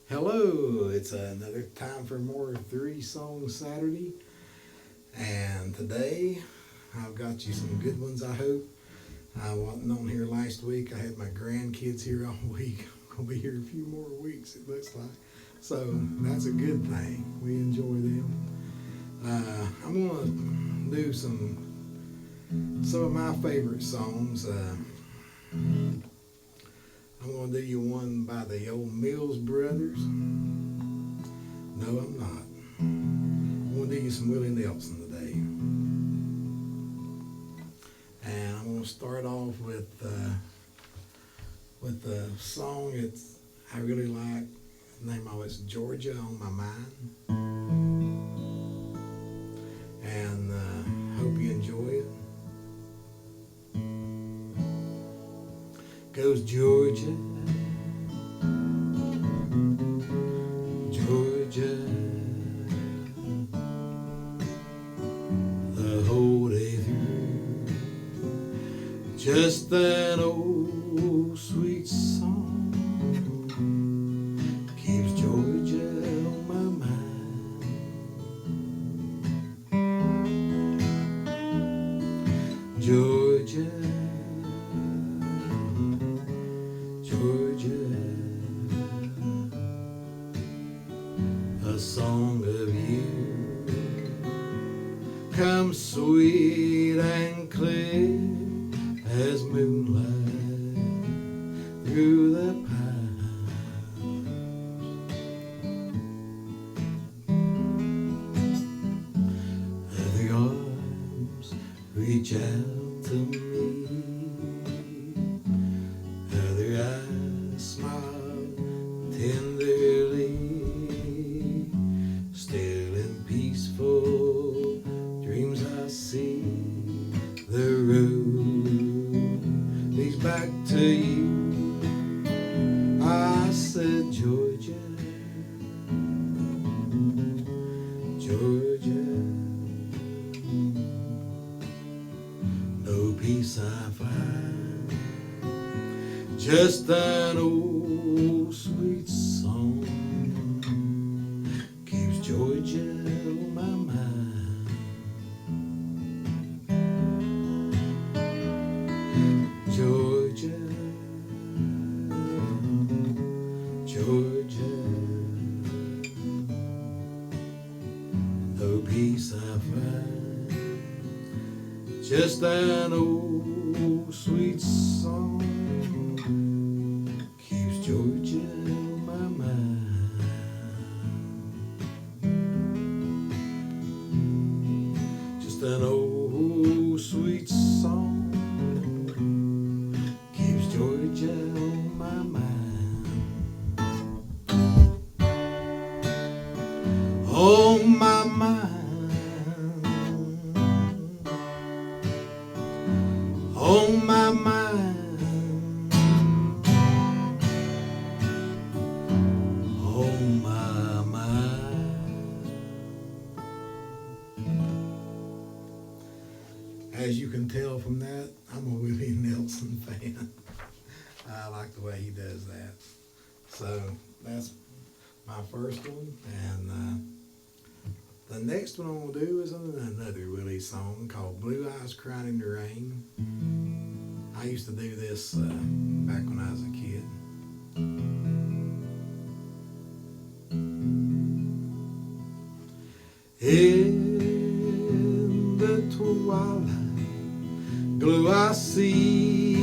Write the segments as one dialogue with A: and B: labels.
A: Hello, it's another time for more Three Song Saturday, and today I've got you some good ones. I hope I wasn't on here last week. I had my grandkids here all week. I'll be here a few more weeks. It looks like, so that's a good thing. We enjoy them. I'm gonna do some of my favorite songs. I'm gonna do you one by the old Mills Brothers. No, I'm not. I'm gonna do you some Willie Nelson today, and I'm gonna start off with a song that I really like. The name of it's Georgia on My Mind, and hope you enjoy it. Goes Georgia, Georgia, the whole day through. Just that old sweet song keeps Georgia on my mind. Georgia, Georgia, a song of you comes sweet and clear as moonlight through the pines. Other arms reach out to me, other eyes smile tenderly, still in peaceful dreams I see the road leads back to you. I said, Georgia, Georgia, no peace I find, just an old sweet song keeps Georgia on my mind. Georgia, Georgia, no peace I find, just an old sweet song keeps Georgia on my mind. Just an old sweet song keeps Georgia on my mind. On my mind, on my mind, on my mind. As you can tell from that, I'm a Willie Nelson fan. I like the way he does that. So that's my first one, and the next one I'm gonna do is another Willie song called "Blue Eyes Crying in the Rain." I used to do this back when I was a kid. In the twilight glow I see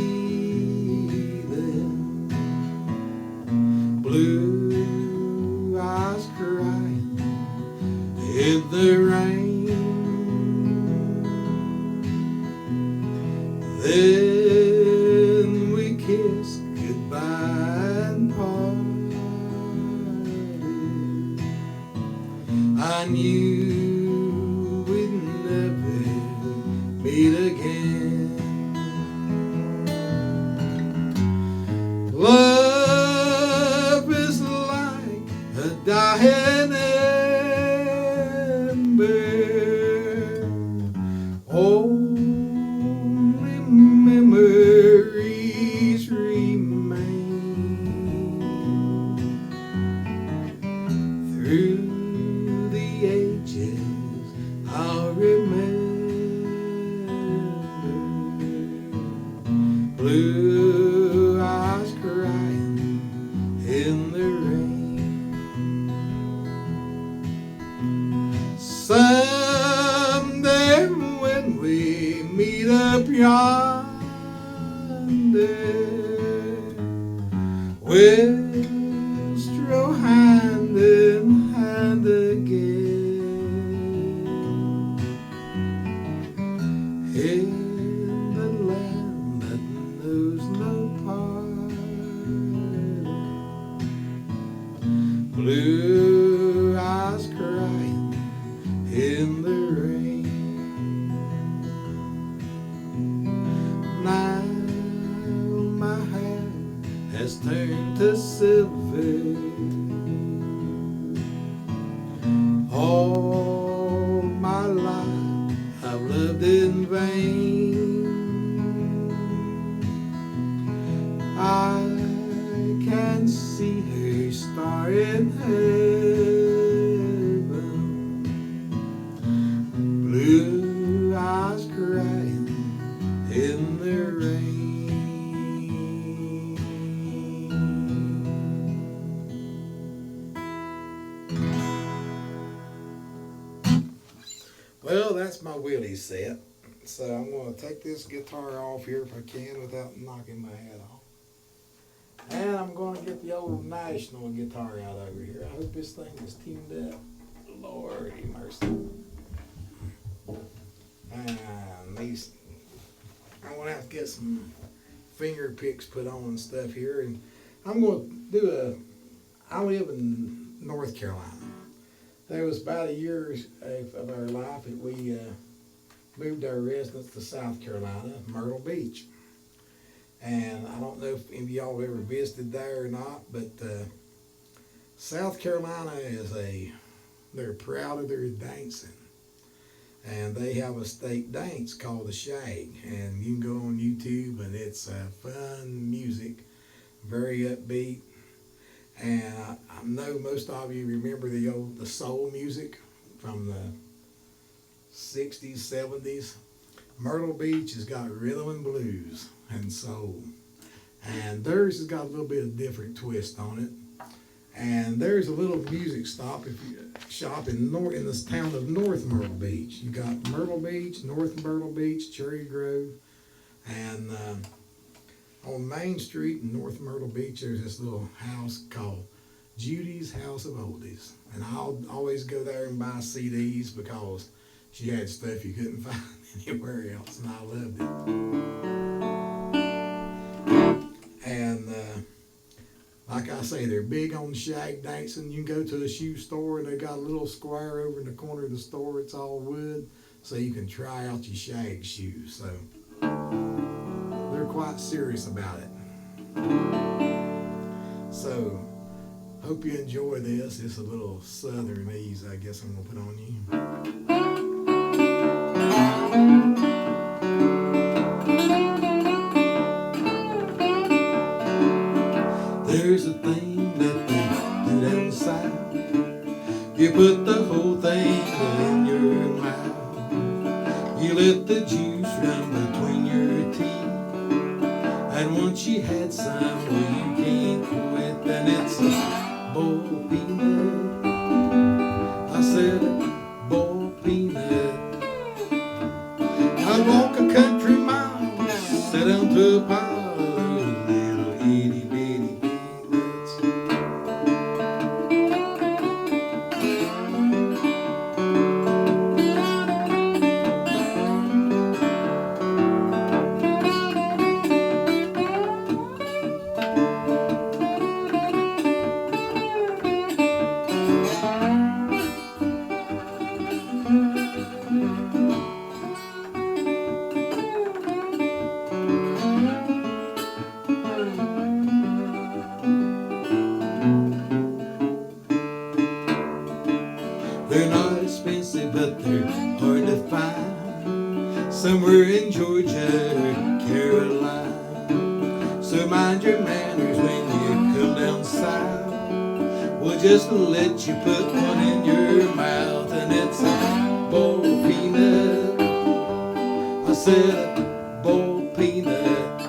A: them, blue eyes crying in the rain. Then we kissed goodbye and parted. I knew we'd never meet again. Love is like a dying ember, only meet up yonder. We'll stroll hand in hand again in the land that knows no part. Blue eyes crying in the rain. Now my hair has turned to silver. All my life I've lived in vain. I can see her star in heaven. Blue eyes crying in the rain. Well, that's my Willie set. So I'm going to take this guitar off here if I can without knocking my head off. And I'm going to get the old National guitar out over here. I hope this thing is tuned up. Lordy mercy. And these, I'm going to have to get some finger picks put on and stuff here. And I'm going to do I live in North Carolina. There was about a year of our life that we moved our residence to South Carolina, Myrtle Beach. And I don't know if any of y'all ever visited there or not, but South Carolina they're proud of their dancing. And they have a state dance called the Shag. And you can go on YouTube and it's fun music, very upbeat. And I know most of you remember the soul music from the 60s, 70s. Myrtle Beach has got rhythm and blues and soul. And theirs has got a little bit of different twist on it. And there's a little music shop in this town of North Myrtle Beach. You got Myrtle Beach, North Myrtle Beach, Cherry Grove, and on Main Street in North Myrtle Beach, there's this little house called Judy's House of Oldies. And I'll always go there and buy CDs because she had stuff you couldn't find anywhere else, and I loved it. And like I say, they're big on shag dancing. You can go to the shoe store, and they got a little square over in the corner of the store. It's all wood, so you can try out your shag shoes. So they're quite serious about it. So, hope you enjoy this. It's a little southernese, I guess I'm going to put on you. There's a thing that they do down south. You put the whole thing in your mouth. You let the juice run between your teeth. And once you had some, well, you can't quit. And it's a boiled peanut. I said a boiled peanut. I'd walk a country mile, sit down to a pile of little itty bitty peanuts. They're not expensive, but they're hard to find somewhere in Georgia or Carolina. So mind your manners when you come down south. We'll just let you put one in your mouth, and it's a boiled peanut. I said a boiled peanut.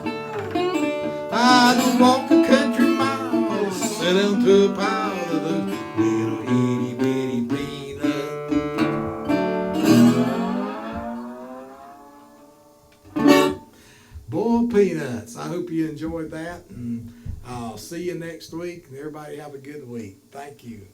A: I'd walk a country mile, sit down to a pile of those little itty bitty peanuts. Boiled peanuts. I hope you enjoyed that, and I'll see you next week. And everybody have a good week. Thank you.